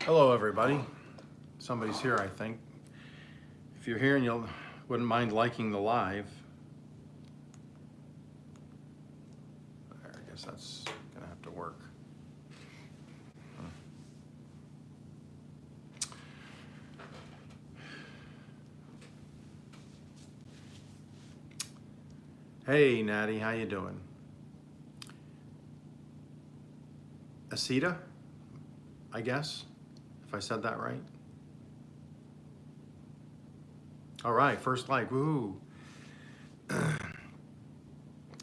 Hello, everybody. Somebody's here, I think. If you're here and you wouldn't mind liking the live, I guess that's gonna have to work. Hey, Natty, how you doing? Asita, I guess, if I said that right. All right, first like, woo.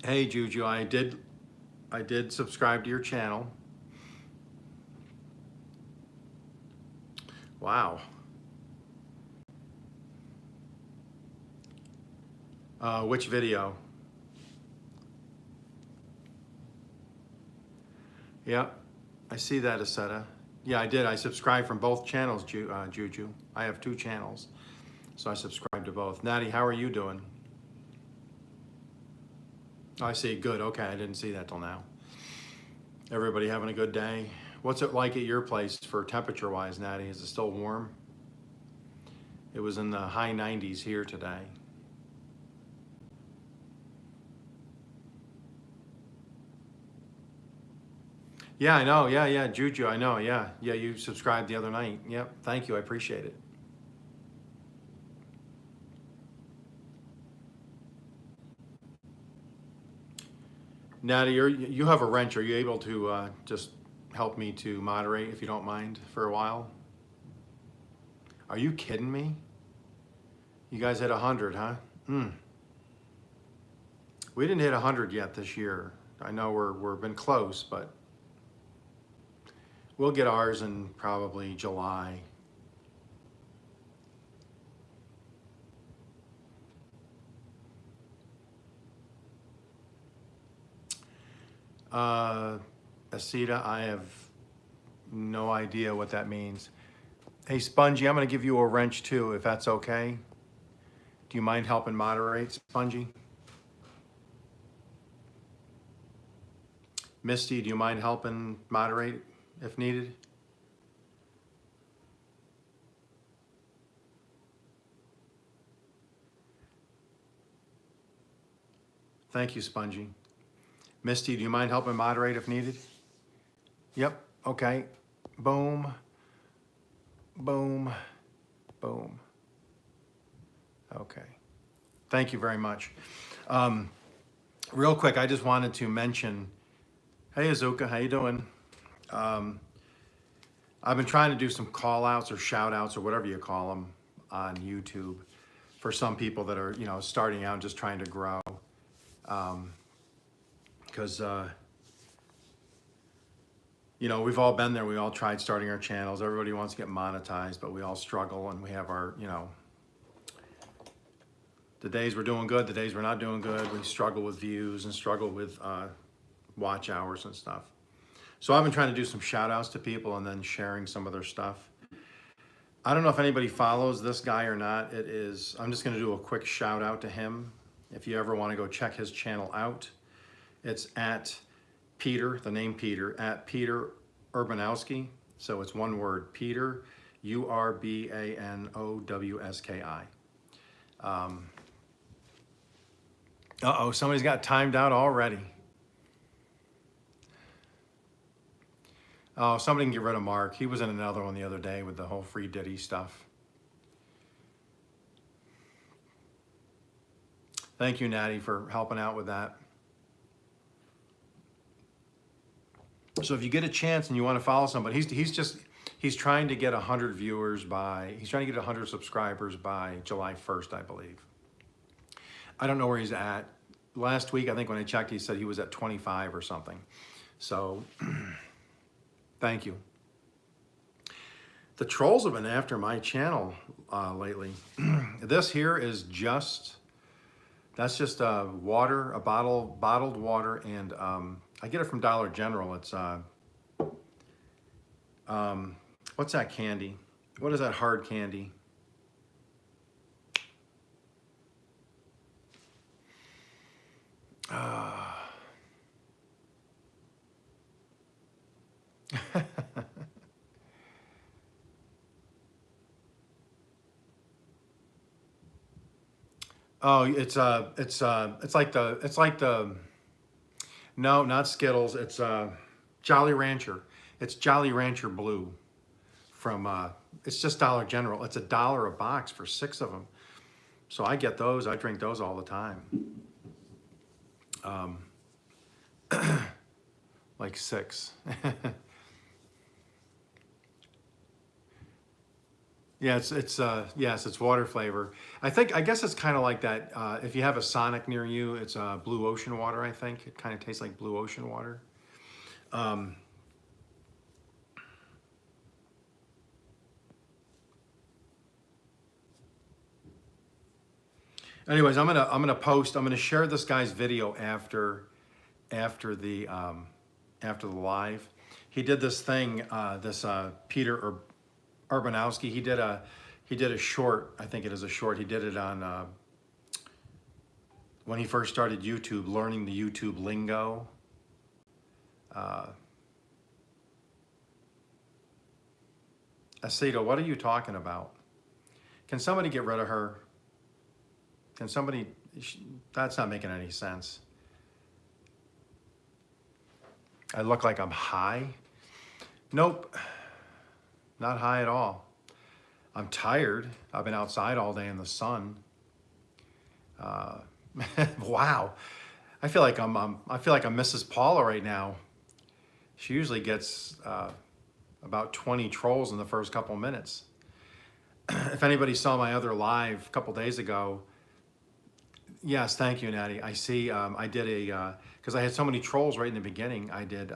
Hey, Juju, I did subscribe to your channel. Wow. Which video? Yeah, I see that, Aseta. Yeah, I did. I subscribed from both channels, Juju. I have two channels, so I subscribe to both. Natty, how are you doing? Oh, I see. Good. Okay, I didn't see that till now. Everybody having a good day? What's it like at your place for temperature-wise, Natty? Is it still warm? It was in the high 90s here today. Yeah, I know. Yeah, Juju, I know. Yeah, you subscribed the other night. Yep, thank you. I appreciate it. Natty, you have a wrench. Are you able to just help me to moderate, if you don't mind, for a while? Are you kidding me? You guys hit 100, huh? We didn't hit 100 yet this year. I know we're been close, but we'll get ours in probably July. Asita, I have no idea what that means. Hey, Spongy, I'm going to give you a wrench too, if that's okay. Do you mind helping moderate, Spongy? Misty, do you mind helping moderate if needed? Thank you, Spongy. Misty, do you mind helping moderate if needed? Yep, okay. Boom, boom, boom. Okay, thank you very much. Real quick, I just wanted to mention, hey Azuka, how you doing? I've been trying to do some call outs or shout outs or whatever you call them on YouTube for some people that are, starting out and just trying to grow. Because, we've all been there. We all tried starting our channels. Everybody wants to get monetized, but we all struggle, and we have our, the days we're doing good, the days we're not doing good. We struggle with views and struggle with watch hours and stuff. So I've been trying to do some shout outs to people and then sharing some of their stuff. I don't know if anybody follows this guy or not. I'm just going to do a quick shout out to him. If you ever want to go check his channel out, it's at Peter, the name Peter, at Peter Urbanowski. So it's one word, Peter, Urbanowski. Uh-oh, somebody's got timed out already. Oh, somebody can get rid of Mark. He was in another one the other day with the whole free Diddy stuff. Thank you, Natty, for helping out with that. So if you get a chance and you want to follow somebody, he's trying to get 100 viewers he's trying to get 100 subscribers by July 1st, I believe. I don't know where he's at. Last week, I think when I checked, he said he was at 25 or something. So thank you. The trolls have been after my channel lately. This here is that's just water, bottled water, and I get it from Dollar General. It's, what's that candy? What is that hard candy? Oh, it's like the no, not Skittles. It's Jolly Rancher. It's Jolly Rancher Blue from it's just Dollar General. It's $1 a box for 6 of them. So I get those. I drink those all the time. Um, like 6. Yeah, yes, it's water flavor. I guess it's kind of like that. If you have a Sonic near you, it's blue ocean water. I think it kind of tastes like blue ocean water. Um, anyways, I'm gonna share this guy's video after the after the live. He did this thing. This Peter Urbanowski. He did a short. I think it is a short. He did it on when he first started YouTube, learning the YouTube lingo. Uh, Aceto, what are you talking about? Can somebody get rid of her? Can somebody? That's not making any sense. I look like I'm high. Nope, not high at all. I'm tired. I've been outside all day in the sun. Uh, wow, I feel like I'm Mrs. Paula right now. She usually gets about 20 trolls in the first couple minutes. If anybody saw my other live a couple days ago, yes, thank you, Natty. I see. I did because I had so many trolls right in the beginning. I did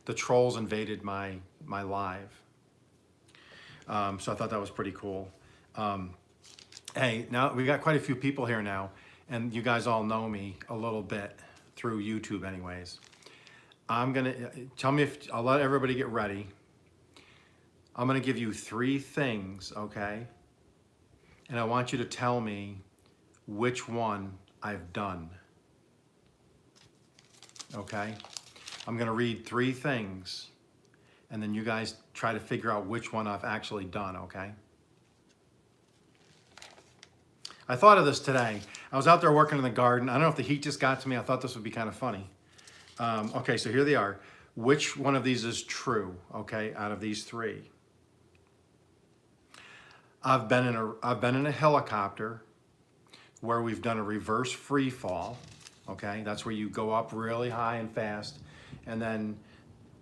the trolls invaded my live. So I thought that was pretty cool. Hey, now we got quite a few people here now, and you guys all know me a little bit through YouTube anyways. I'm gonna, tell me if, I'll let everybody get ready. I'm gonna give you 3 things, okay? And I want you to tell me which one I've done, okay? I'm gonna read 3 things, and then you guys try to figure out which one I've actually done, okay? I thought of this today. I was out there working in the garden. I don't know if the heat just got to me. I thought this would be kind of funny. Okay, so here they are. Which one of these is true, okay, out of these 3? I've been in a helicopter where we've done a reverse free fall, okay? That's where you go up really high and fast, and then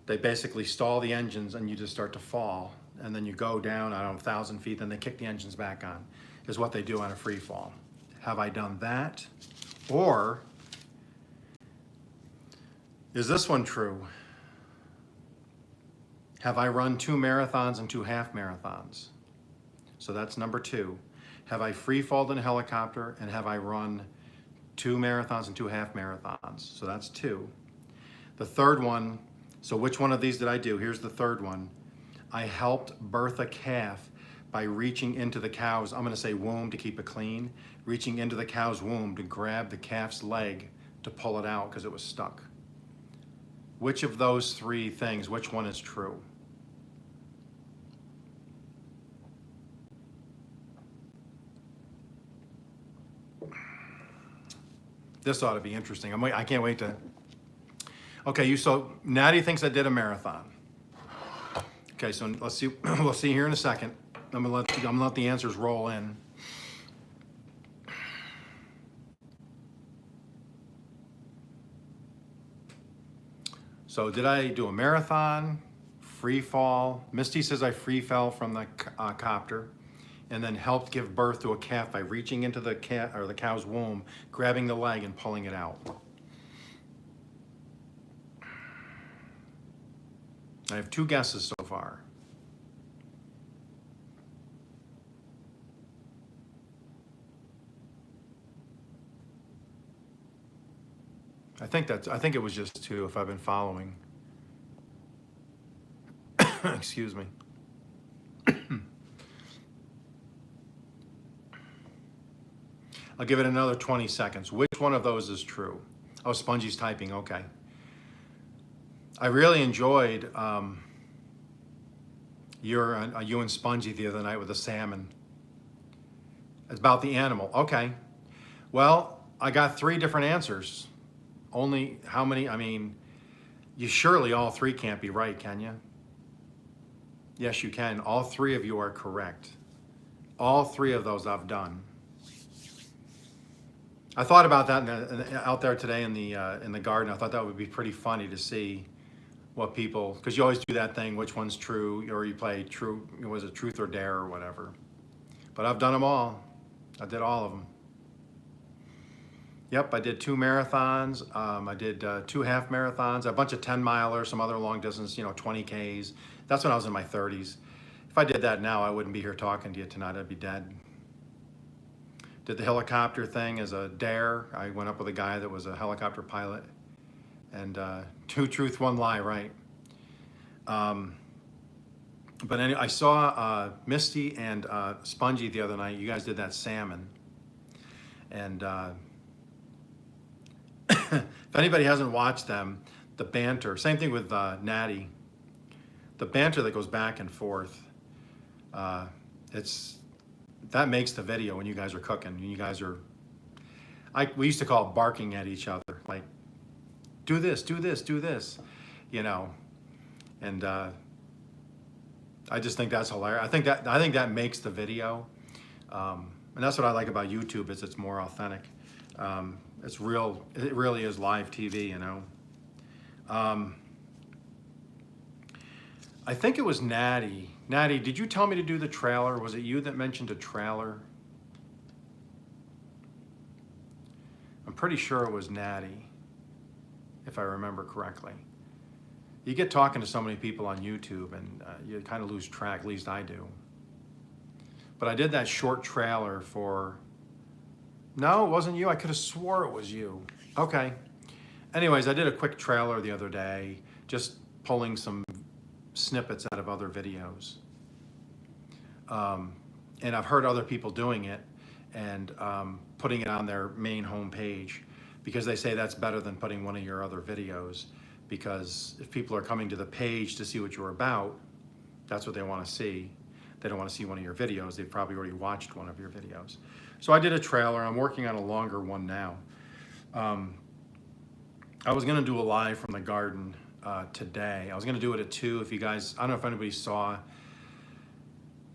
they basically stall the engines and you just start to fall. And then you go down, I don't know, 1,000 feet, then they kick the engines back on, is what they do on a free fall. Have I done that? Or is this one true? Have I run 2 marathons and 2 half marathons? So that's number 2. Have I free falled in a helicopter, and have I run 2 marathons and 2 half marathons? So that's 2. The third one, so which one of these did I do? Here's the third one. I helped birth a calf by reaching into the cow's, I'm gonna say womb to keep it clean, reaching into the cow's womb to grab the calf's leg to pull it out because it was stuck. Which of those 3 things, which one is true? This ought to be interesting. I can't wait to. Okay, so Natty thinks I did a marathon. Okay, so let's see. We'll see here in a second. I'm gonna let the answers roll in. So did I do a marathon, free fall? Misty says I free fell from the copter, and then helped give birth to a calf by reaching into the cow's womb, grabbing the leg and pulling it out. I have 2 guesses so far. I think it was just 2 if I've been following. Excuse me. I'll give it another 20 seconds. Which one of those is true? Oh, Spongy's typing, okay. I really enjoyed You and Spongy the other night with the salmon. It's about the animal. Okay. Well, I got 3 different answers. Only how many? I mean, you surely all 3 can't be right, can you? Yes, you can. All 3 of you are correct. All 3 of those I've done. I thought about that out there today in the garden. I thought that would be pretty funny to see what people, because you always do that thing, which one's true, or you play true, was it truth or dare or whatever. But I've done them all. I did all of them. Yep, I did 2 marathons. I did 2 half marathons, a bunch of 10-milers, some other long distance, 20 Ks. That's when I was in my 30s. If I did that now, I wouldn't be here talking to you tonight. I'd be dead. Did the helicopter thing as a dare. I went up with a guy that was a helicopter pilot. And 2 truth, 1 lie, right? But anyway, I saw Misty and Spongy the other night. You guys did that salmon. And if anybody hasn't watched them, the banter, same thing with Natty, the banter that goes back and forth, that makes the video when you guys are cooking. You guys are, we used to call it barking at each other, like, do this, do this, do this, and I just think that's hilarious. I think that makes the video, and that's what I like about YouTube, is it's more authentic. It's real. It really is live TV, I think it was Natty. Natty, did you tell me to do the trailer? Was it you that mentioned a trailer? I'm pretty sure it was Natty, if I remember correctly. You get talking to so many people on YouTube and you kind of lose track, at least I do. But I did that short trailer for, no, it wasn't you. I could have swore it was you. Okay. Anyways, I did a quick trailer the other day, just pulling some snippets out of other videos. And I've heard other people doing it and putting it on their main homepage, because they say that's better than putting one of your other videos, because if people are coming to the page to see what you're about, that's what they want to see. They don't want to see one of your videos. They've probably already watched one of your videos. So I did a trailer. I'm working on a longer one now. I was going to do a live from the garden today. I was going to do it at 2. If you guys, I don't know if anybody saw,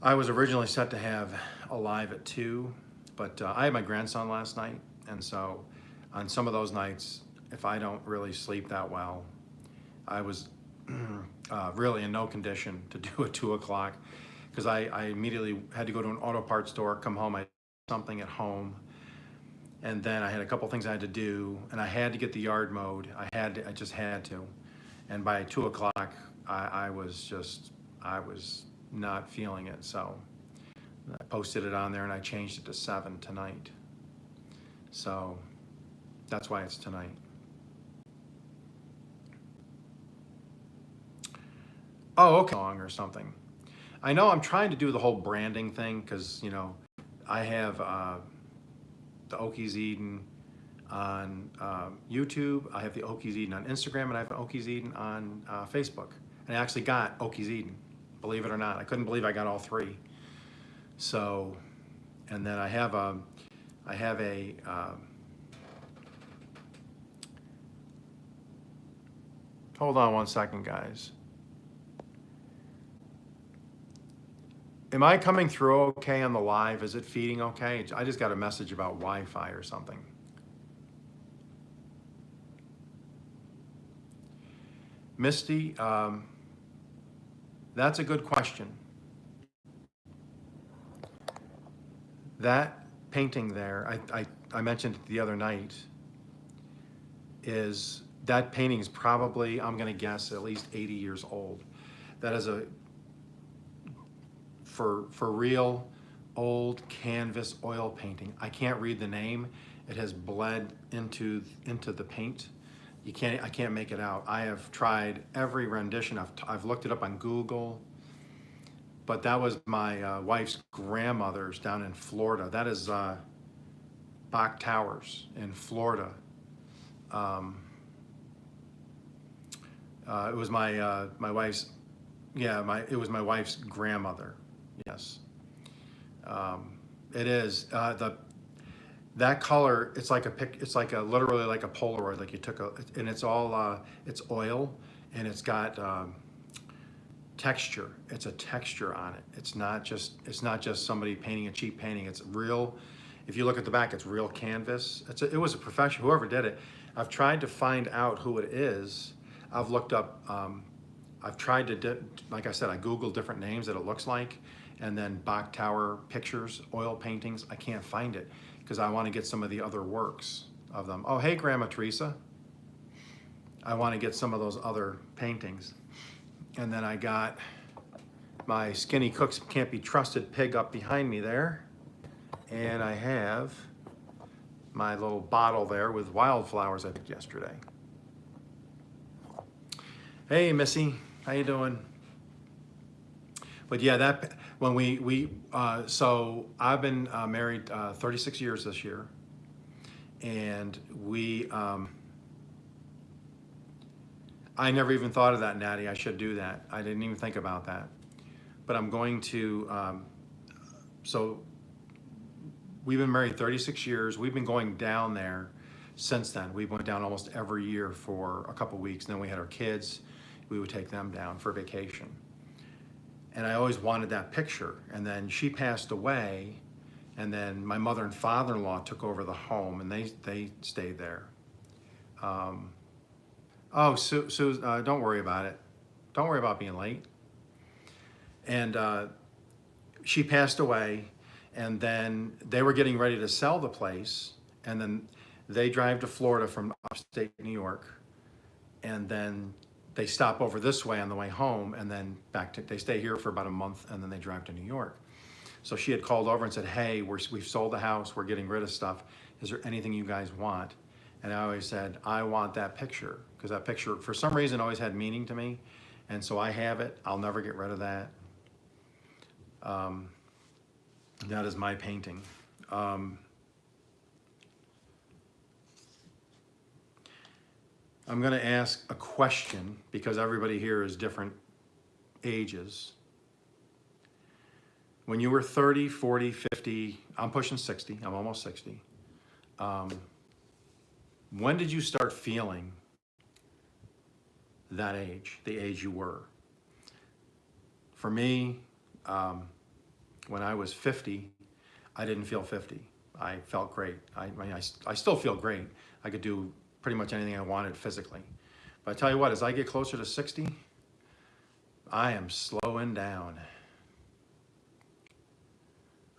I was originally set to have a live at 2, but I had my grandson last night. And so on some of those nights, if I don't really sleep that well, I was really in no condition to do at 2 o'clock, because I immediately had to go to an auto parts store, come home, I had something at home, and then I had a couple things I had to do, and I had to get the yard mowed. I just had to. And by 2 o'clock, I was not feeling it. So I posted it on there and I changed it to 7 tonight. So that's why it's tonight. Oh, okay. Song or something. I know I'm trying to do the whole branding thing, because, I have the Okies Eden on YouTube. I have the Okies Eden on Instagram, and I have the Okies Eden on Facebook. And I actually got Okies Eden, believe it or not. I couldn't believe I got all 3. So, and then I have a hold on one second, guys. Am I coming through okay on the live? Is it feeding okay? I just got a message about Wi-Fi or something. Misty, that's a good question. That painting there, I mentioned it the other night, that painting is probably, I'm gonna guess, at least 80 years old. That is a, for real, old canvas oil painting. I can't read the name. It has bled into the paint. I can't make it out. I have tried every rendition. I've looked it up on Google, but that was my wife's grandmother's down in Florida. That is Bach Towers in Florida. It was my wife's Yeah, it was my wife's grandmother. Yes, it is. That color, it's like a pic. It's like a literally like a Polaroid. Like you took a, and it's all it's oil, and it's got texture. It's a texture on it. It's not just somebody painting a cheap painting. It's real. If you look at the back, it's real canvas. It was a professional. Whoever did it. I've tried to find out who it is. I've looked up. I've tried to, like I said, I Googled different names that it looks like, and then Bach Tower pictures, oil paintings. I can't find it because I want to get some of the other works of them. Oh, hey, Grandma Teresa. I want to get some of those other paintings. And then I got my Skinny Cooks Can't Be Trusted pig up behind me there. And I have my little bottle there with wildflowers I picked yesterday. Hey, Missy, how you doing? But yeah, that when so I've been married 36 years this year, and I never even thought of that, Natty. I should do that. I didn't even think about that. But I'm going to, so we've been married 36 years. We've been going down there since then. We went down almost every year for a couple weeks. And then we had our kids. We would take them down for vacation. And I always wanted that picture. And then she passed away. And then my mother and father-in-law took over the home, and they stayed there. Oh, Sue, don't worry about it. Don't worry about being late. And she passed away, and then they were getting ready to sell the place, and then they drive to Florida from upstate New York, and then they stop over this way on the way home, and then they stay here for about a month, and then they drive to New York. So she had called over and said, hey, we've sold the house, we're getting rid of stuff. Is there anything you guys want? And I always said, I want that picture, because that picture, for some reason, always had meaning to me. And so I have it. I'll never get rid of that. That is my painting. I'm going to ask a question, because everybody here is different ages. When you were 30, 40, 50, I'm pushing 60, I'm almost 60. When did you start feeling that age, the age you were? For me, when I was 50, I didn't feel 50. I felt great. I still feel great. I could do pretty much anything I wanted physically. But I tell you what, as I get closer to 60, I am slowing down.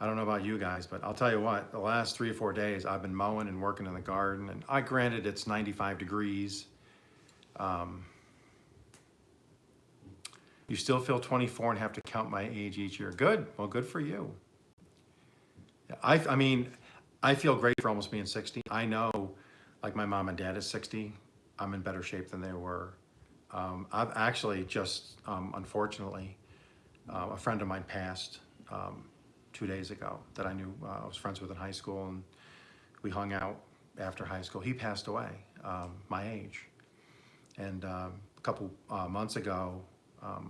I don't know about you guys, but I'll tell you what, the last 3 or 4 days I've been mowing and working in the garden, and granted it's 95 degrees. You still feel 24 and have to count my age each year. Good, well, good for you. I mean, I feel great for almost being 60. I know, like my mom and dad is 60, I'm in better shape than they were. I've actually just, unfortunately, a friend of mine passed 2 days ago that I knew, I was friends with in high school, and we hung out after high school. He passed away, my age. And a couple months ago,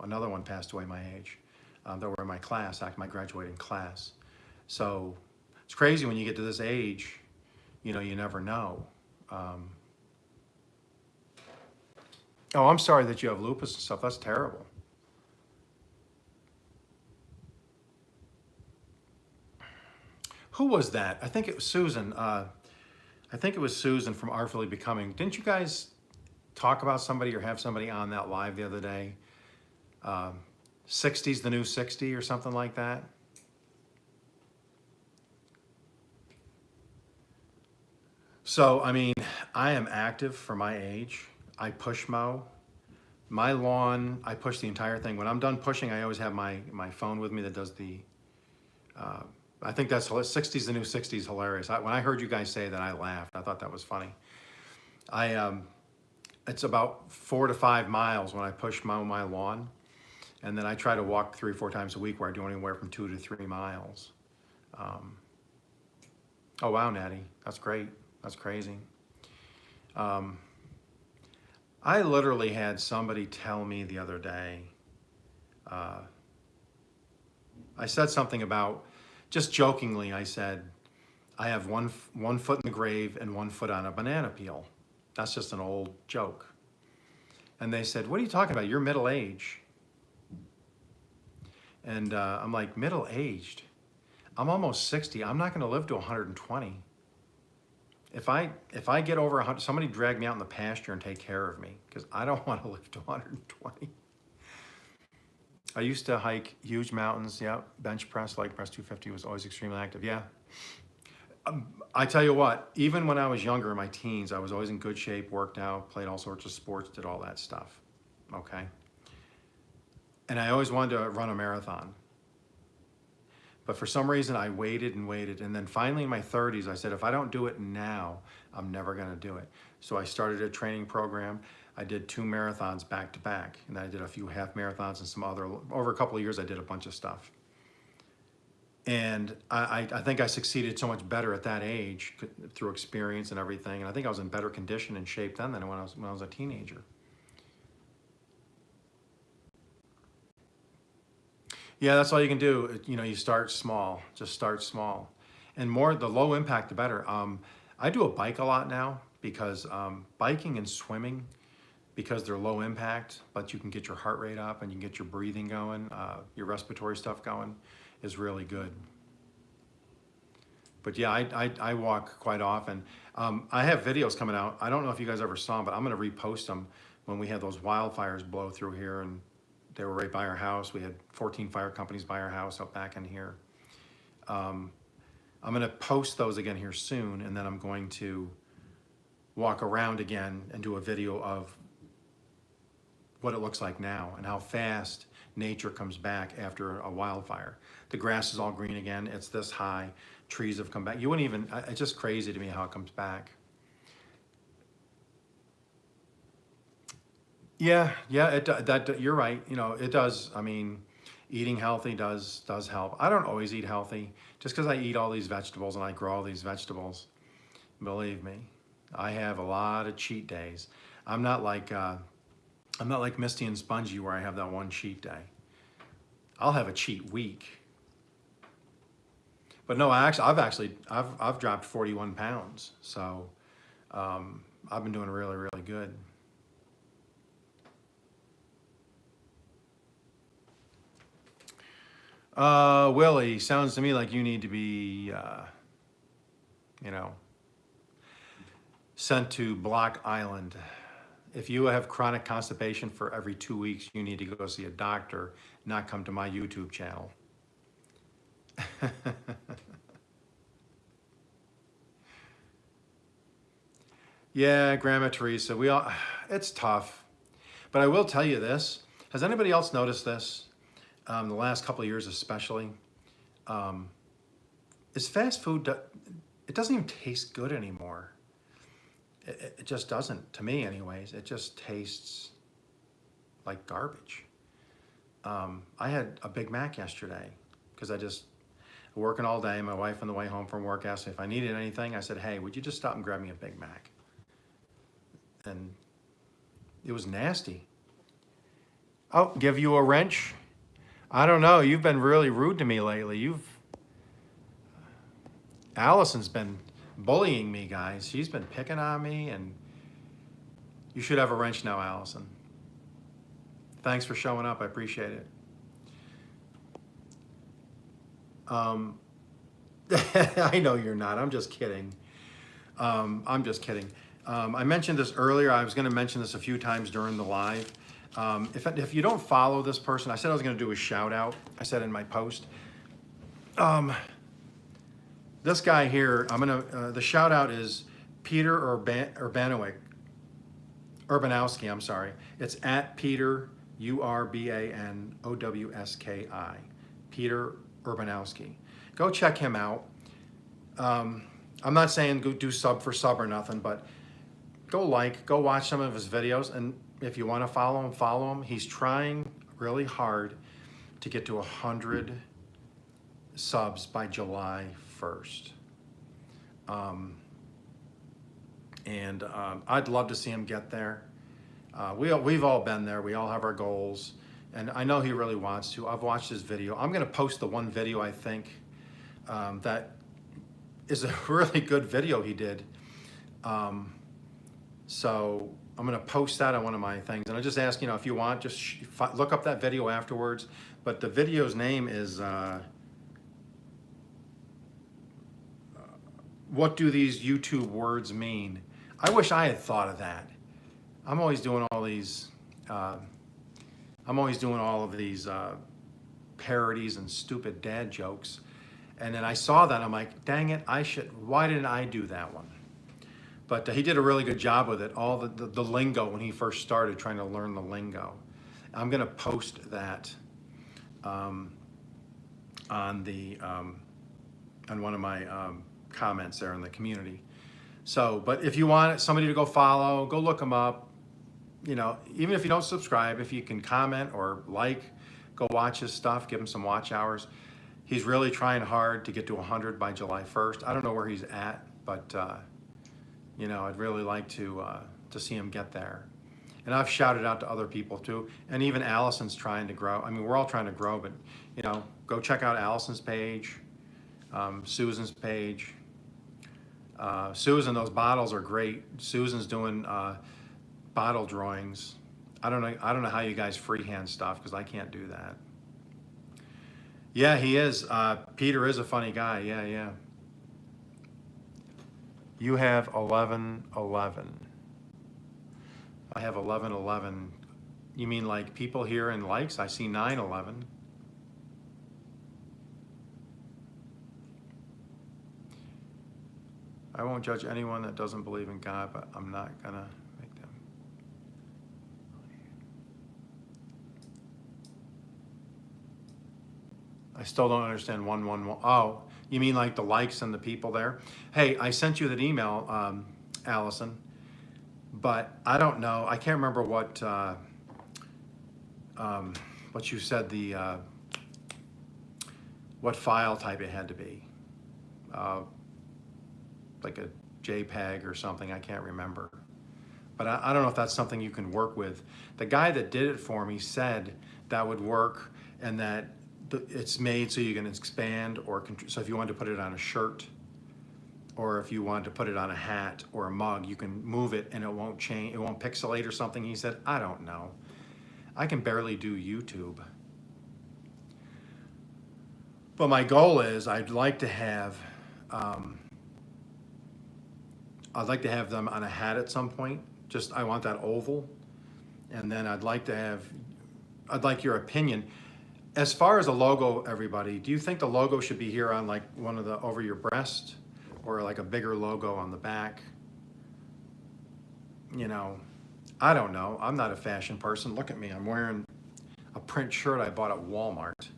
another one passed away my age. They were in my class, my graduating class. So it's crazy when you get to this age, you know, you never know. Oh, I'm sorry that you have lupus and stuff. That's terrible. Who was that? I think it was Susan. I think it was Susan from Artfully Becoming. Didn't you guys talk about somebody or have somebody on that live the other day? 60's the new 60 or something like that? So, I mean, I am active for my age. I push mow. My lawn, I push the entire thing. When I'm done pushing, I always have my phone with me that does the, I think that's 60's the new 60's hilarious. When I heard you guys say that, I laughed. I thought that was funny. It's about 4 to 5 miles when I push mow my lawn. And then I try to walk 3 or 4 times a week where I do anywhere from 2 to 3 miles. Oh, wow, Natty. That's great. That's crazy. I literally had somebody tell me the other day, I said something about, just jokingly, I said, I have one foot in the grave and 1 foot on a banana peel. That's just an old joke. And they said, what are you talking about? You're middle age. And I'm like, middle aged? I'm almost 60. I'm not going to live to 120. If I get over 100, somebody drag me out in the pasture and take care of me, because I don't want to live to 120. I used to hike huge mountains. Yeah, bench press, leg press 250 was always extremely active. Yeah. I tell you what, even when I was younger in my teens, I was always in good shape, worked out, played all sorts of sports, did all that stuff. Okay. And I always wanted to run a marathon. But for some reason, I waited and waited. And then finally in my 30s, I said, if I don't do it now, I'm never going to do it. So I started a training program. I did 2 marathons back to back. And then I did a few half marathons and some other, over a couple of years, I did a bunch of stuff. And I think I succeeded so much better at that age through experience and everything. And I think I was in better condition and shape then than when I was a teenager. Yeah, that's all you can do. You know, you start small, just start small. And more, the low impact, the better. I do a bike a lot now because biking and swimming, because they're low impact, but you can get your heart rate up and you can get your breathing going, your respiratory stuff going, is really good. But yeah, I walk quite often. I have videos coming out. I don't know if you guys ever saw them, but I'm going to repost them when we had those wildfires blow through here, and they were right by our house. We had 14 fire companies by our house out back in here. I'm going to post those again here soon, and then I'm going to walk around again and do a video of what it looks like now and how fast nature comes back after a wildfire. The grass is all green again. It's this high. Trees have come back. You wouldn't even, it's just crazy to me how it comes back. Yeah, you're right. You know, it does. I mean, eating healthy does help. I don't always eat healthy. Just because I eat all these vegetables and I grow all these vegetables, believe me, I have a lot of cheat days. I'm not like Misty and Spongy where I have that one cheat day. I'll have a cheat week. But no, I've dropped 41 pounds. So I've been doing really, really good. Willie, sounds to me like you need to be, you know, sent to Block Island. If you have chronic constipation for every 2 weeks, you need to go see a doctor, not come to my YouTube channel. Yeah, Grandma Teresa, it's tough. But I will tell you this. Has anybody else noticed this? The last couple of years especially, is fast food, it doesn't even taste good anymore. It just doesn't, to me anyways. It just tastes like garbage. I had a Big Mac yesterday because I just working all day. My wife on the way home from work asked me if I needed anything. I said, hey, would you just stop and grab me a Big Mac? And it was nasty. Oh, give you a wrench? I don't know. You've been really rude to me lately. Allison's been bullying me, guys. She's been picking on me, and you should have a wrench now, Allison. Thanks for showing up. I appreciate it. I know you're not. I'm just kidding. I'm just kidding. I mentioned this earlier. I was going to mention this a few times during the live. If you don't follow this person, I said I was going to do a shout out. I said in my post. This guy here, the shout out is Peter Urbanowski, I'm sorry. It's at Peter, URBANOWSKI. Peter Urbanowski. Go check him out. I'm not saying go do sub for sub or nothing, but go watch some of his videos, and if you want to follow him. He's trying really hard to get to 100 subs by July 1st. I'd love to see him get there. We've all been there. We all have our goals, And I know he really wants to. I've watched his video. I'm going to post the one video I think that is a really good video he did. So I'm going to post that on one of my things. And I just ask, if you want, just look up that video afterwards. But the video's name is What Do These YouTube Words Mean? I wish I had thought of that. I'm always doing all these parodies and stupid dad jokes. And then I saw that, I'm like, dang it, why didn't I do that one? But he did a really good job with it, all the lingo when he first started trying to learn the lingo. I'm gonna post that on one of my comments there in the community. So, but if you want somebody to go follow, go look him up. Even if you don't subscribe, if you can comment or go watch his stuff, give him some watch hours. He's really trying hard to get to 100 by July 1st. I don't know where he's at, but I'd really like to see him get there. And I've shouted out to other people too, and even Allison's trying to grow. I mean, we're all trying to grow, but go check out Allison's page, Susan's page. Susan, those bottles are great. Susan's doing bottle drawings. I don't know how you guys freehand stuff, because I can't do that. Yeah, he is. Peter is a funny guy. Yeah. You have 1111. I have 1111. You mean like people here in likes? I see 911. I won't judge anyone that doesn't believe in God, but I'm not gonna make them. I still don't understand 111. Oh, you mean like the likes and the people there? Hey, I sent you that email, Allison, but I don't know. I can't remember what you said, what file type it had to be. Like a JPEG or something, I can't remember. But I don't know if that's something you can work with. The guy that did it for me said that would work, and that it's made so you can expand, so if you wanted to put it on a shirt, or if you wanted to put it on a hat or a mug, you can move it and it won't change, it won't pixelate or something. He said, I don't know. I can barely do YouTube. But my goal is I'd like to have them on a hat at some point. I want that oval. And then I'd like your opinion. As far as a logo, everybody, do you think the logo should be here on like one of the over your breast, or like a bigger logo on the back? I don't know. I'm not a fashion person. Look at me. I'm wearing a print shirt I bought at Walmart.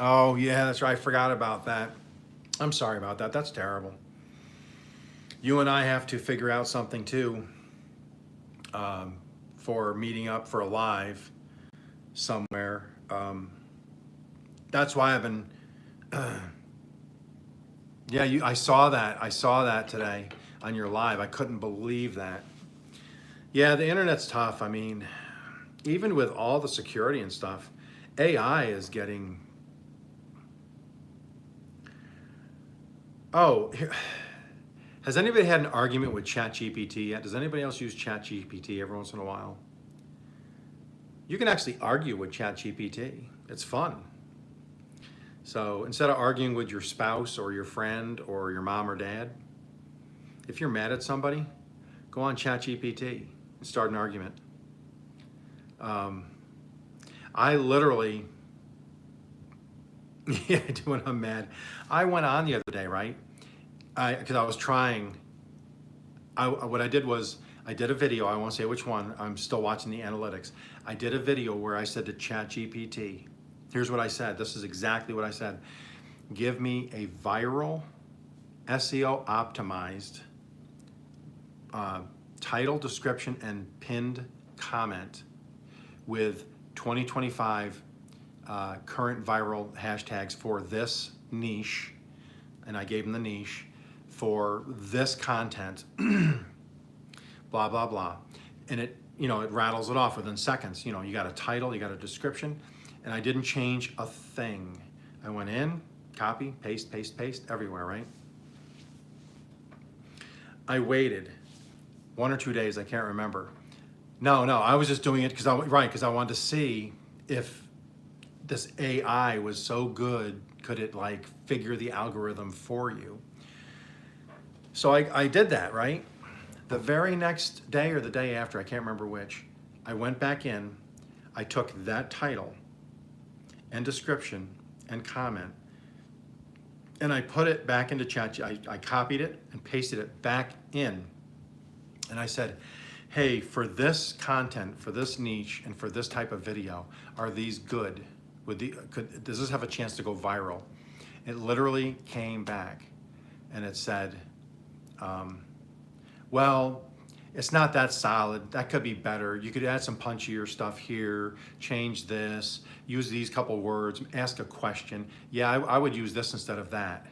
Oh, yeah, that's right. I forgot about that. I'm sorry about that. That's terrible. You and I have to figure out something too, for meeting up for a live somewhere. That's why I've been, yeah, I saw that today on your live. I couldn't believe that. Yeah, the internet's tough. I mean, even with all the security and stuff, AI is getting... Oh, has anybody had an argument with ChatGPT yet? Does anybody else use ChatGPT every once in a while? You can actually argue with ChatGPT. It's fun. So instead of arguing with your spouse or your friend or your mom or dad, if you're mad at somebody, go on ChatGPT and start an argument. I literally, yeah, when I'm mad. I went on the other day, right? Because I was trying. What I did was, I did a video. I won't say which one. I'm still watching the analytics. I did a video where I said to ChatGPT, here's what I said. This is exactly what I said. Give me a viral SEO optimized title, description, and pinned comment with 2025 current viral hashtags for this niche, and I gave them the niche for this content, blah, blah, blah. And it, you know, it rattles it off within seconds. You know, you got a title, you got a description, and I didn't change a thing. I went in, copy, paste, paste, paste, everywhere, right? I waited 1 or 2 days, I can't remember. No, I was just doing it because I wanted to see if this AI was so good, could it like figure the algorithm for you? So I did that, right? The very next day or the day after, I can't remember which, I went back in, I took that title and description and comment, and I put it back into chat. I copied it and pasted it back in. And I said, hey, for this content, for this niche, and for this type of video, are these good? Does this have a chance to go viral? It literally came back and it said, well, it's not that solid. That could be better. You could add some punchier stuff here, change this, use these couple words, ask a question. Yeah, I would use this instead of that.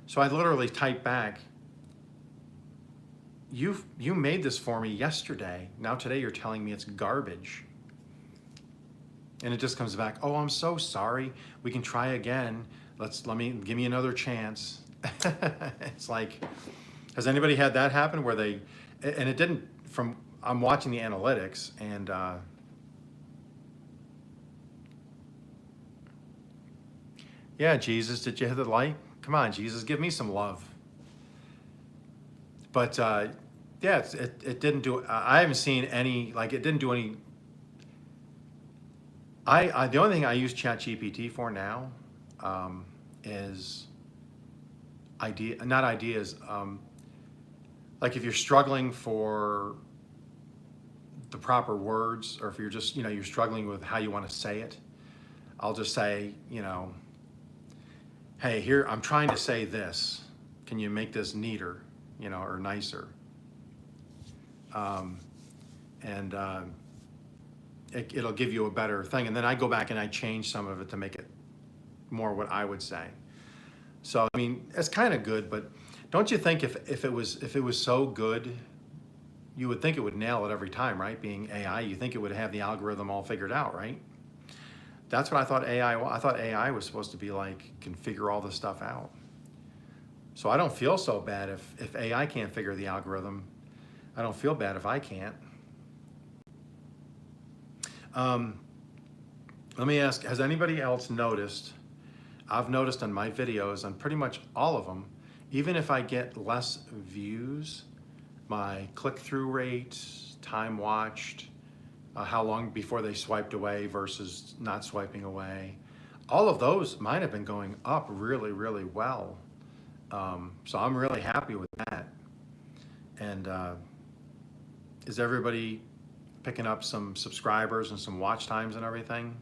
So I literally typed back, you made this for me yesterday. Now today you're telling me it's garbage. And it just comes back, oh, I'm so sorry. We can try again. Give me another chance. It's like, has anybody had that happen where and it didn't, I'm watching the analytics and yeah, Jesus, did you hit the like? Come on, Jesus, give me some love. But yeah, it didn't do, I haven't seen any, like it didn't do any, the only thing I use ChatGPT for now is not ideas, like if you're struggling for the proper words, or if you're just, you're struggling with how you want to say it, I'll just say, hey, here, I'm trying to say this. Can you make this neater, or nicer? It'll give you a better thing. And then I go back and I change some of it to make it more what I would say. So, I mean, it's kind of good, but don't you think if it was so good, you would think it would nail it every time, right? Being AI, you think it would have the algorithm all figured out, right? That's what I thought I thought AI was supposed to be like, can figure all this stuff out. So I don't feel so bad if AI can't figure the algorithm. I don't feel bad if I can't. Let me ask, has anybody else noticed, I've noticed on my videos, on pretty much all of them, even if I get less views, my click-through rate, time watched, how long before they swiped away versus not swiping away, all of those, mine have been going up really, really well. So I'm really happy with that. And is everybody picking up some subscribers and some watch times and everything?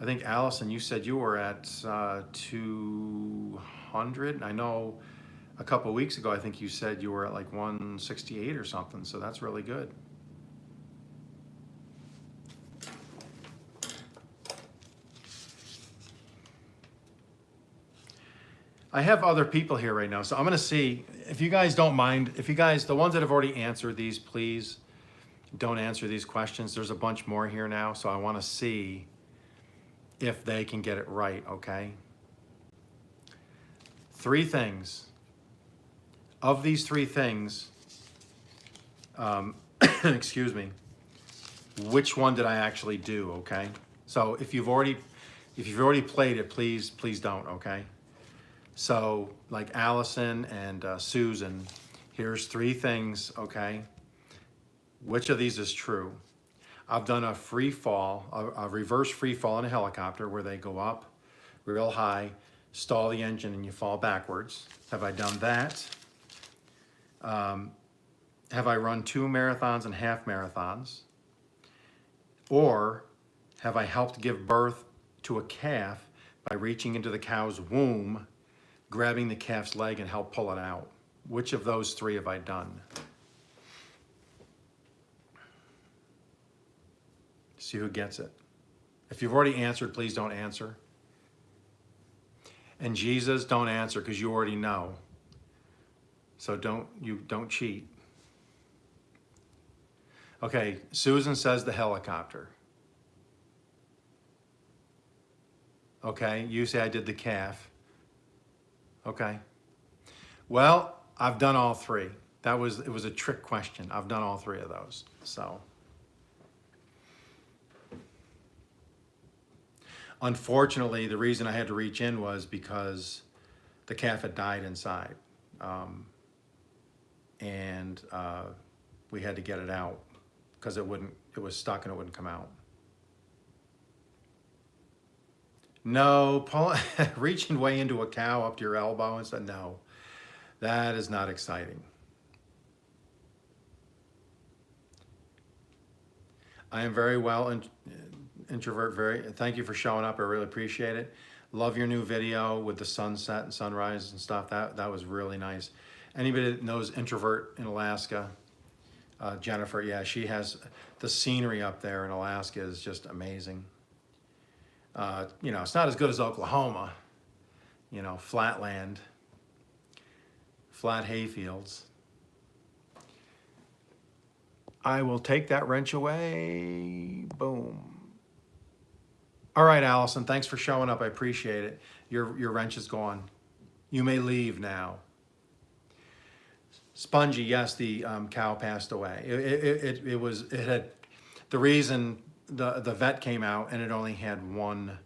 I think, Allison, you said you were at 200. I know a couple of weeks ago, I think you said you were at like 168 or something, so that's really good. I have other people here right now, so I'm gonna see, if you guys don't mind, the ones that have already answered these, please don't answer these questions. There's a bunch more here now, so I wanna see if they can get it right, okay? 3 things. Of these 3 things, excuse me, which one did I actually do, okay? So if you've already played it, please don't, okay? So like Allison and Susan, here's 3 things, okay? Which of these is true? I've done a free fall, a reverse free fall in a helicopter where they go up real high, stall the engine, and you fall backwards. Have I done that? Have I run 2 marathons and half marathons? Or have I helped give birth to a calf by reaching into the cow's womb, grabbing the calf's leg and help pull it out. Which of those three have I done? See who gets it. If you've already answered, please don't answer. And Jesus, don't answer because you already know. So don't cheat. Okay, Susan says the helicopter. Okay, you say I did the calf. Okay. Well, I've done all three. It was a trick question. I've done all three of those. So unfortunately, the reason I had to reach in was because the calf had died inside. And we had to get it out because it was stuck and it wouldn't come out. No, reaching way into a cow up to your elbow and said, no, that is not exciting. I am very well introvert. Thank you for showing up. I really appreciate it. Love your new video with the sunset and sunrise and stuff. That was really nice. Anybody that knows Introvert in Alaska, Jennifer, yeah, she has the scenery up there in Alaska is just amazing. You know, it's not as good as Oklahoma, you know, flat land, flat hayfields. I will take that wrench away. Boom. All right, Allison, thanks for showing up. I appreciate it. Your wrench is gone. You may leave now. Spongy, yes, the cow passed away. It had, the reason the vet came out and it only had one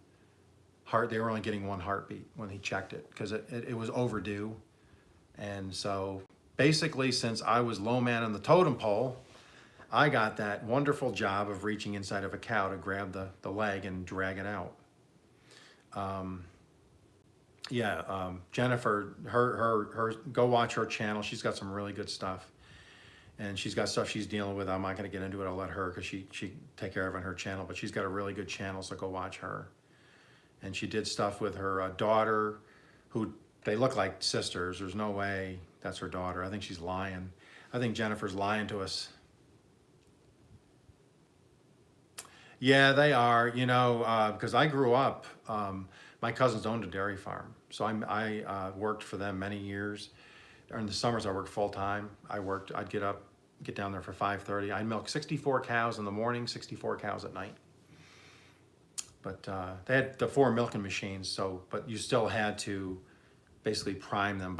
heart, they were only getting one heartbeat when he checked it because it was overdue. And so basically, since I was low man on the totem pole, I got that wonderful job of reaching inside of a cow to grab the leg and drag it out. Jennifer, her go watch her channel. She's got some really good stuff. And she's got stuff she's dealing with. I'm not going to get into it. I'll let her because she take care of it on her channel. But she's got a really good channel, so go watch her. And she did stuff with her daughter, who they look like sisters. There's no way that's her daughter. I think she's lying. I think Jennifer's lying to us. Yeah, they are. You know, because I grew up. My cousins owned a dairy farm, so I worked for them many years. In the summers, I worked full time. I'd get down there for 5:30. I'd milk 64 cows in the morning, 64 cows at night. But they had the 4 milking machines, but you still had to basically prime them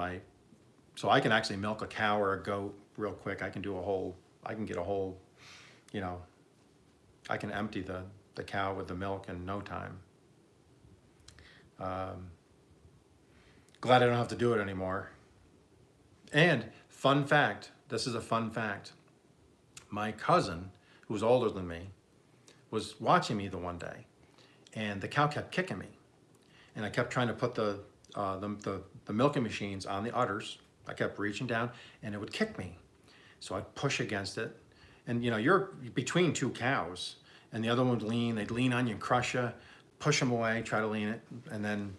so I can actually milk a cow or a goat real quick. I can get a whole, you know, I can empty the cow with the milk in no time. Glad I don't have to do it anymore. And fun fact, this is a fun fact. My cousin, who was older than me, was watching me the one day, and the cow kept kicking me. And I kept trying to put the milking machines on the udders. I kept reaching down, and it would kick me. So I'd push against it. And you know, you're between two cows, and the other one would lean. They'd lean on you and crush you, push them away, try to lean it, and then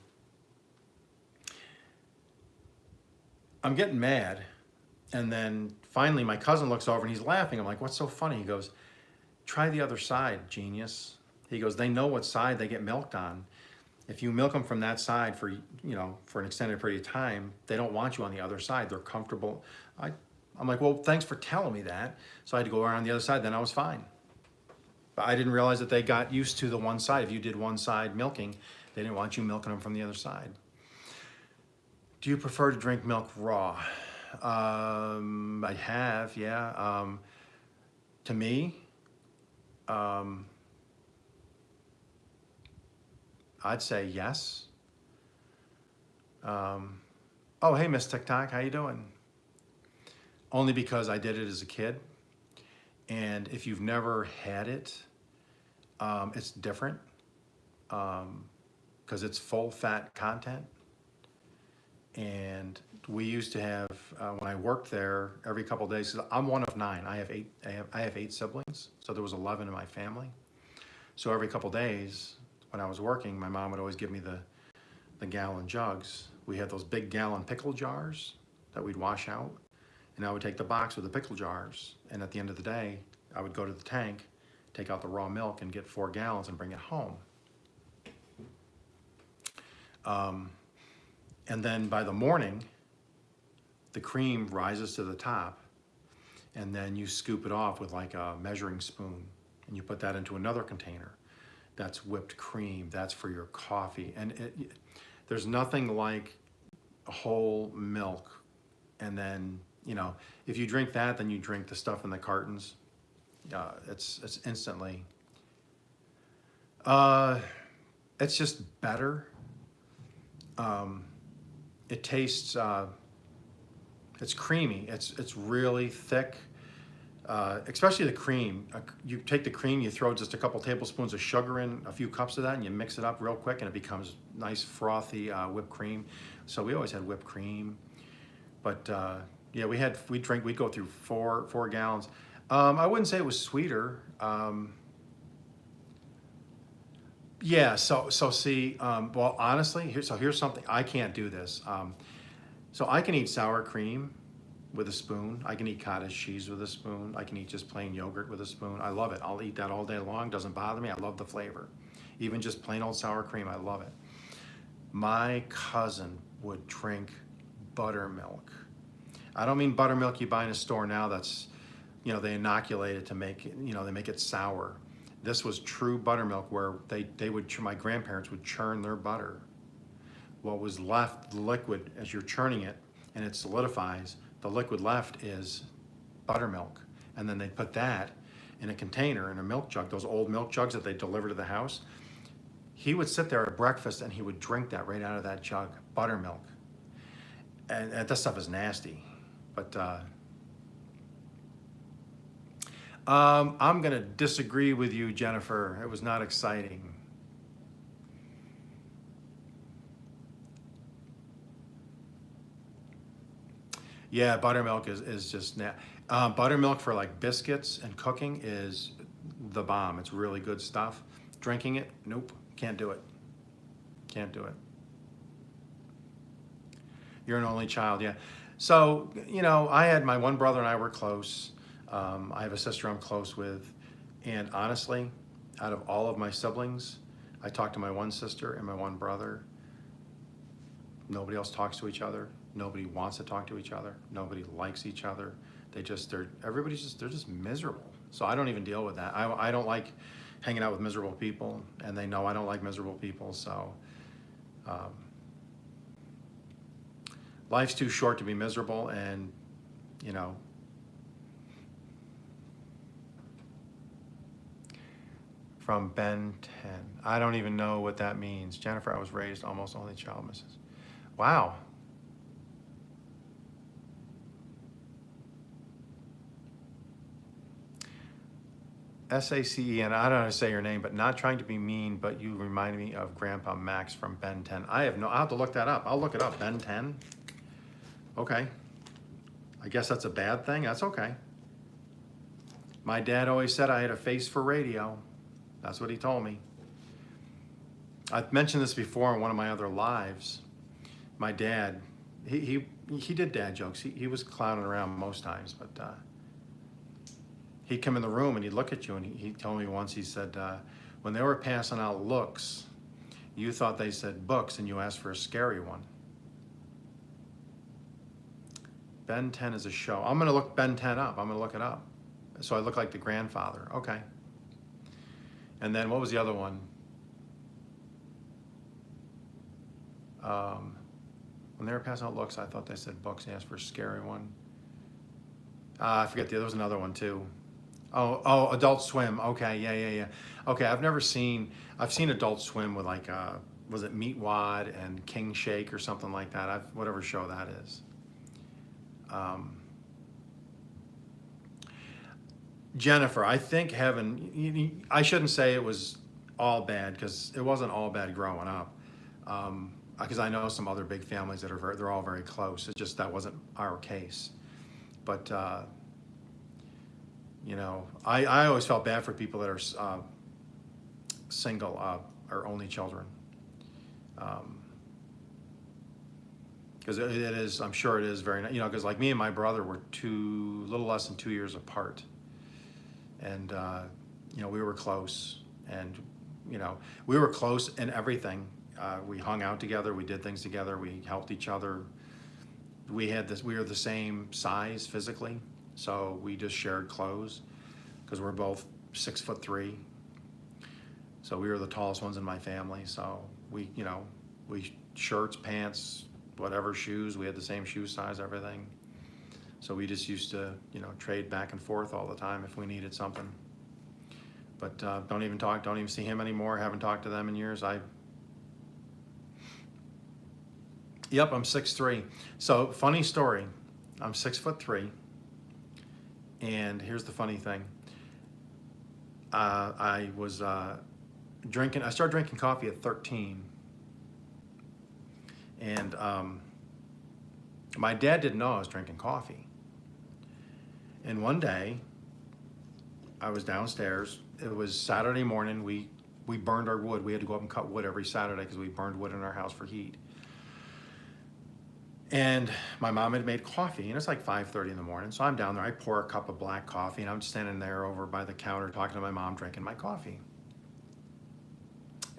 I'm getting mad. And then finally my cousin looks over and he's laughing. I'm like, what's so funny? He goes, try the other side, genius. He goes, they know what side they get milked on. If you milk them from that side for an extended period of time, they don't want you on the other side. They're comfortable. I'm like, well, thanks for telling me that. So I had to go around the other side, then I was fine. But I didn't realize that they got used to the one side. If you did one side milking, they didn't want you milking them from the other side. Do you prefer to drink milk raw? I have, yeah. To me, I'd say yes. Oh, hey, Miss TikTok, how you doing? Only because I did it as a kid. And if you've never had it, it's different because it's full fat content. And we used to have, when I worked there, every couple of days, 'cause I'm one of 9. I have 8 siblings, so there was 11 in my family. So every couple of days, when I was working, my mom would always give me the gallon jugs. We had those big gallon pickle jars that we'd wash out. And I would take the box with the pickle jars. And at the end of the day, I would go to the tank, take out the raw milk and get 4 gallons and bring it home. And then by the morning, the cream rises to the top, and then you scoop it off with like a measuring spoon, and you put that into another container. That's whipped cream. That's for your coffee. And there's nothing like whole milk. And then, you know, if you drink that, then you drink the stuff in the cartons. It's instantly, it's just better. It tastes, it's creamy. It's really thick, especially the cream. You take the cream, you throw just a couple tablespoons of sugar in, a few cups of that, and you mix it up real quick, and it becomes nice frothy whipped cream. So we always had whipped cream, but yeah, we'd go through four gallons. I wouldn't say it was sweeter. Yeah, so see, well, honestly, here's something, I can't do this. So I can eat sour cream with a spoon. I can eat cottage cheese with a spoon. I can eat just plain yogurt with a spoon. I love it. I'll eat that all day long. Doesn't bother me. I love the flavor. Even just plain old sour cream, I love it. My cousin would drink buttermilk. I don't mean buttermilk you buy in a store now that's, you know, they inoculate it to make it, you know, they make it sour. This was true buttermilk where my grandparents would churn their butter. What was left, the liquid, as you're churning it and it solidifies, the liquid left is buttermilk. And then they'd put that in a container, in a milk jug, those old milk jugs that they deliver to the house. He would sit there at breakfast and he would drink that right out of that jug, buttermilk. And that stuff is nasty. But I'm gonna disagree with you, Jennifer. It was not exciting. Yeah, buttermilk is just buttermilk for like biscuits and cooking is the bomb. It's really good stuff. Drinking it, nope, can't do it. Can't do it. You're an only child, yeah. So, you know, I had my one brother and I were close. I have a sister I'm close with. And honestly, out of all of my siblings, I talk to my one sister and my one brother. Nobody else talks to each other. Nobody wants to talk to each other. Nobody likes each other. They're just miserable. So I don't even deal with that. I don't like hanging out with miserable people, and they know I don't like miserable people. So life's too short to be miserable, and you know. From Ben 10. I don't even know what that means. Jennifer, I was raised almost only child, Mrs. Wow. SACEN, I don't know how to say your name, but not trying to be mean, but you remind me of Grandpa Max from Ben 10. I'll have to look that up. I'll look it up, Ben 10. Okay. I guess that's a bad thing. That's okay. My dad always said I had a face for radio. That's what he told me. I've mentioned this before in one of my other lives. My dad, he did dad jokes. He was clowning around most times, but he'd come in the room and he'd look at you, and he told me once, he said, when they were passing out looks, you thought they said books and you asked for a scary one. Ben 10 is a show. I'm gonna look Ben 10 up. I'm gonna look it up. So I look like the grandfather. Okay. And then what was the other one? When they were passing out looks, I thought they said books. They asked for a scary one. I forget, there was another one too. Oh, Adult Swim. Okay, yeah. Okay, I've seen Adult Swim with like, was it Meat Wad and King Shake or something like that? Whatever show that is. Jennifer, I think heaven, I shouldn't say it was all bad, because it wasn't all bad growing up. Because I know some other big families that they're all very close. It's just that wasn't our case. But, you know, I always felt bad for people that are single. our only children. Because it is, I'm sure it is very, because like me and my brother were a little less than 2 years apart. And, we were close, and, we were close in everything. We hung out together, we did things together, we helped each other. We were the same size physically, so we just shared clothes because we're both 6'3". So we were the tallest ones in my family. So we shirts, pants, whatever, shoes, we had the same shoe size, everything. So we just used to, trade back and forth all the time if we needed something. But don't even see him anymore. Haven't talked to them in years. Yep, I'm 6'3". So funny story, I'm 6'3", and here's the funny thing. I started drinking coffee at 13, and my dad didn't know I was drinking coffee. And one day, I was downstairs. It was Saturday morning. We burned our wood. We had to go up and cut wood every Saturday because we burned wood in our house for heat. And my mom had made coffee, and it's like 5:30 in the morning. So I'm down there. I pour a cup of black coffee, and I'm standing there over by the counter talking to my mom, drinking my coffee.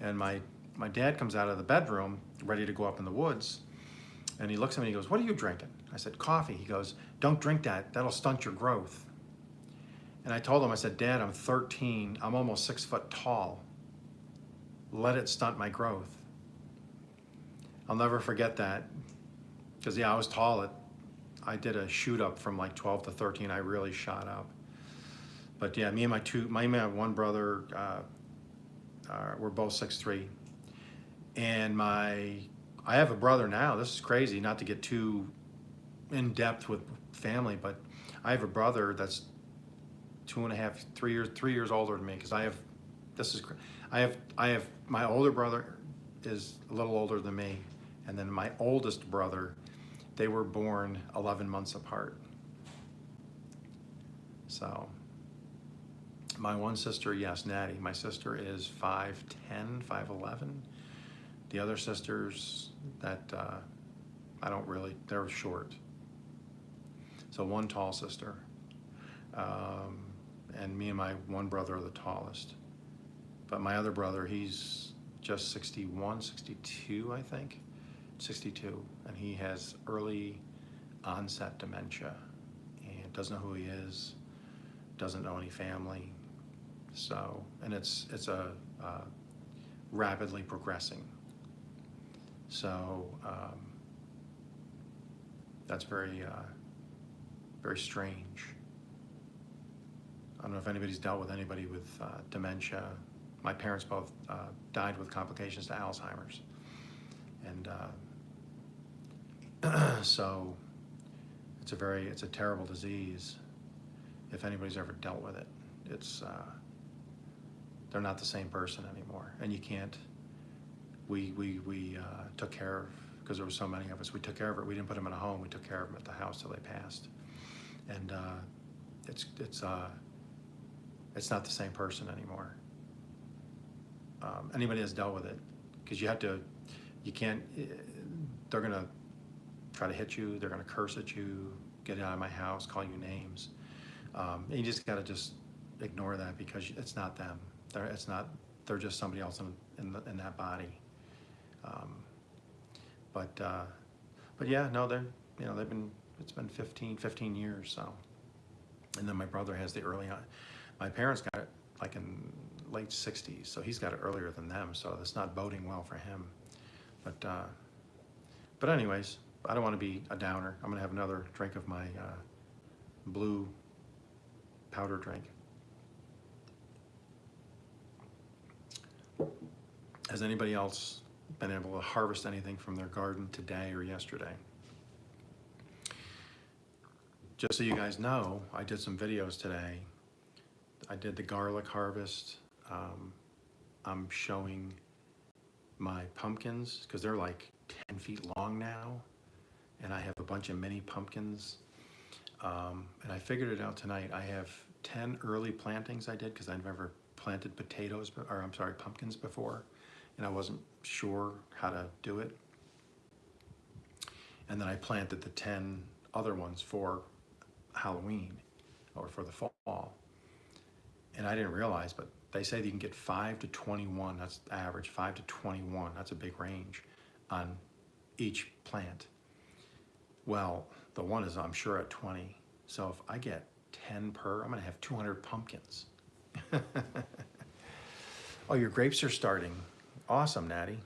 And my dad comes out of the bedroom, ready to go up in the woods, and he looks at me and he goes, "What are you drinking?" I said, "Coffee." He goes, "Don't drink that. That'll stunt your growth." And I told him, I said, "Dad, I'm 13. I'm almost 6 foot tall. Let it stunt my growth." I'll never forget that. Because, I was tall. I did a shoot up from like 12 to 13. I really shot up. But yeah, me and my one brother, we're both 6'3". And I have a brother now. This is crazy, not to get too in depth with family, but I have a brother that's 3 years older than me. Because I have my older brother is a little older than me, and then my oldest brother, they were born 11 months apart. So my one sister, yes, Natty, my sister is 5'10", 5'11". The other sisters that they're short. So one tall sister. And me and my one brother are the tallest. But my other brother, he's just 61, 62, I think. 62, and he has early onset dementia and doesn't know who he is, doesn't know any family. So, and it's rapidly progressing. So that's very strange. I don't know if anybody's dealt with anybody with dementia. My parents both died with complications to Alzheimer's. And so it's a terrible disease. If anybody's ever dealt with it, they're not the same person anymore. And you can't, we took care of, because there were so many of us, we took care of it. We didn't put them in a home, we took care of them at the house till they passed. And it's not the same person anymore. Anybody that's dealt with it, because they're gonna try to hit you, they're gonna curse at you, get out of my house, call you names. And you just gotta ignore that, because it's not them. They're just somebody else in that body. But yeah, no, it's been 15 years, so. And then my brother has my parents got it like in late 60s, so he's got it earlier than them, so that's not boding well for him. But anyways, I don't want to be a downer. I'm gonna have another drink of my blue powder drink. Has anybody else been able to harvest anything from their garden today or yesterday? Just so you guys know, I did some videos today. I did the garlic harvest. I'm showing my pumpkins, because they're like 10 feet long now, and I have a bunch of mini pumpkins. And I figured it out tonight. I have 10 early plantings I did, because I've never planted pumpkins before. and I wasn't sure how to do it. And then I planted the 10 other ones for Halloween or for the fall. And I didn't realize, but they say that you can get 5 to 21. That's average, 5 to 21. That's a big range on each plant. Well, the one is, I'm sure, at 20. So if I get 10 per, I'm going to have 200 pumpkins. Oh, your grapes are starting. Awesome, Natty.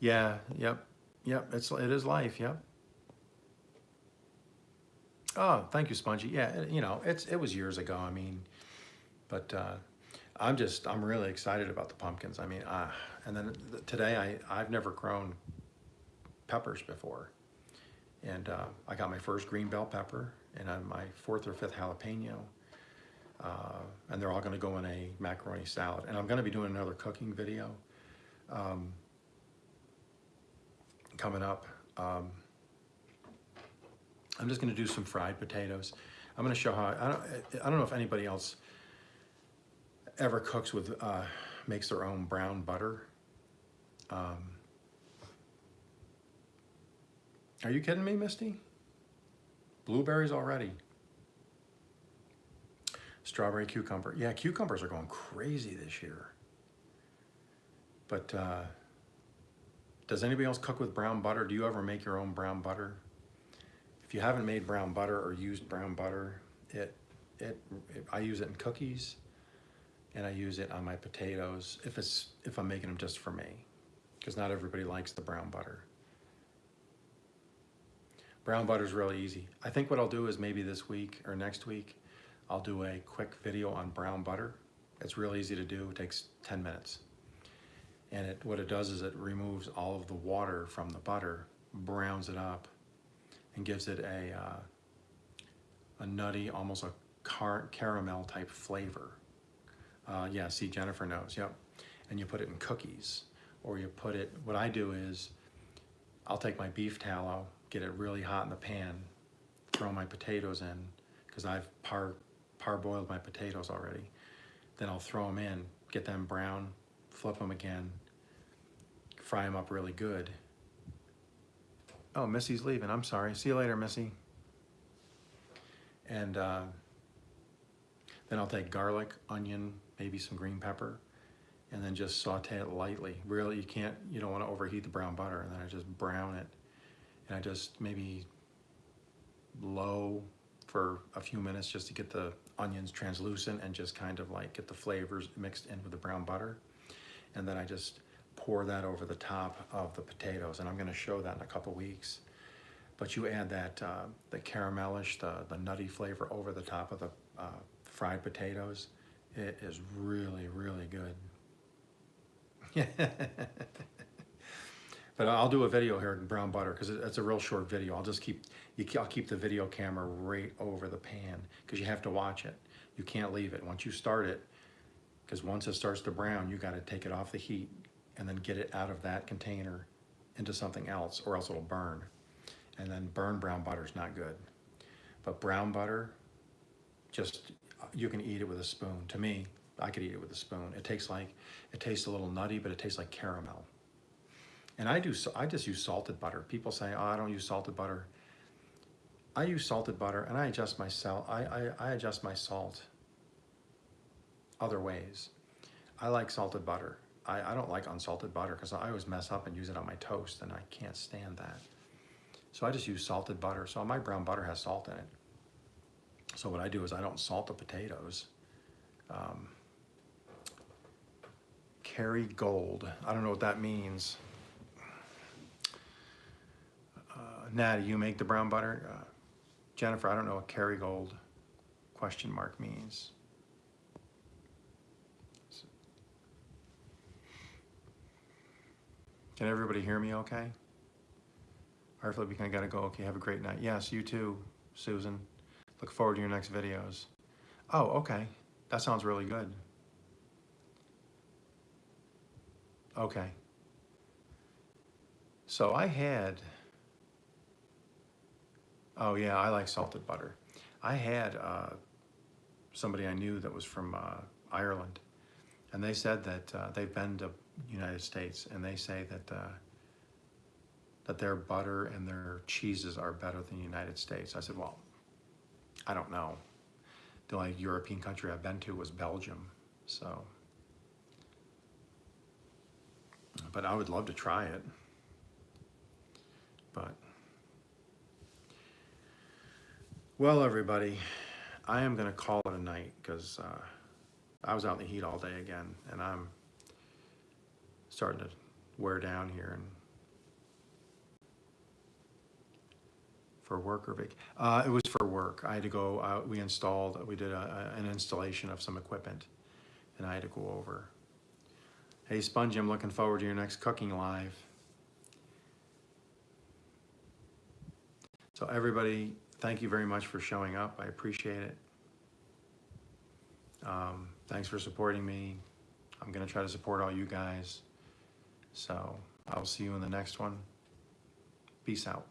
Yeah, yep. It is life, yep. Oh, thank you, Spongy. Yeah, you know, it was years ago. I mean, but I'm really excited about the pumpkins. I mean, and then today I've never grown peppers before, and I got my first green bell pepper and my 4th or 5th jalapeno, and they're all going to go in a macaroni salad. And I'm going to be doing another cooking video coming up. I'm just going to do some fried potatoes. I'm going to show how, I don't know if anybody else ever cooks with, makes their own brown butter. Are you kidding me, Misty? Blueberries already. Strawberry cucumber. Yeah, cucumbers are going crazy this year. But does anybody else cook with brown butter? Do you ever make your own brown butter? If you haven't made brown butter or used brown butter, I use it in cookies, and I use it on my potatoes if I'm making them just for me, because not everybody likes the brown butter. Brown butter is really easy. I think what I'll do is maybe this week or next week, I'll do a quick video on brown butter. It's real easy to do. It takes 10 minutes. And what it does is it removes all of the water from the butter, browns it up, and gives it a nutty, almost a caramel type flavor. Yeah, see, Jennifer knows, yep. And you put it in cookies, or you put it, what I do is, I'll take my beef tallow, get it really hot in the pan, throw my potatoes in, because I've parboiled my potatoes already. Then I'll throw them in, get them brown, flip them again, fry them up really good. Oh, Missy's leaving, I'm sorry. See you later, Missy. And then I'll take garlic, onion, maybe some green pepper, and then just saute it lightly. Really, you don't want to overheat the brown butter, and then I just brown it. And I just maybe low for a few minutes just to get the onions translucent and just kind of like get the flavors mixed in with the brown butter. And then I just pour that over the top of the potatoes, and I'm going to show that in a couple weeks. But you add that the caramelish, the nutty flavor over the top of the fried potatoes. It is really, really good. But I'll do a video here in brown butter because it's a real short video. I'll keep the video camera right over the pan because you have to watch it. You can't leave it once you start it, because once it starts to brown, you got to take it off the heat and then get it out of that container into something else, or else it'll burn. And then burned brown butter is not good. But brown butter, you can eat it with a spoon. To me, I could eat it with a spoon. It tastes a little nutty, but it tastes like caramel. And I just use salted butter. People say, oh, I don't use salted butter. I use salted butter, and I adjust my salt other ways. I like salted butter. I don't like unsalted butter because I always mess up and use it on my toast, and I can't stand that. So I just use salted butter. So my brown butter has salt in it. So what I do is I don't salt the potatoes. Kerrygold, I don't know what that means. Natty, you make the brown butter? Jennifer, I don't know what Kerrygold ? means. Can everybody hear me okay? Hopefully we kind of gotta go. Okay, have a great night. Yes, you too, Susan. Look forward to your next videos. Oh, okay. That sounds really good. Okay. So oh yeah, I like salted butter. I had somebody I knew that was from Ireland, And they said that they've been to United States, and they say that their butter and their cheeses are better than the United States. I said, well, I don't know. The only European country I've been to was Belgium. So, but I would love to try it. But, well, everybody, I am going to call it a night because I was out in the heat all day again, and I'm starting to wear down here. And for work or it was for work. I had to go. We did an installation of some equipment, and I had to go over. Hey, Spongy, I'm looking forward to your next cooking live. So everybody, thank you very much for showing up. I appreciate it. Thanks for supporting me. I'm going to try to support all you guys. So I'll see you in the next one. Peace out.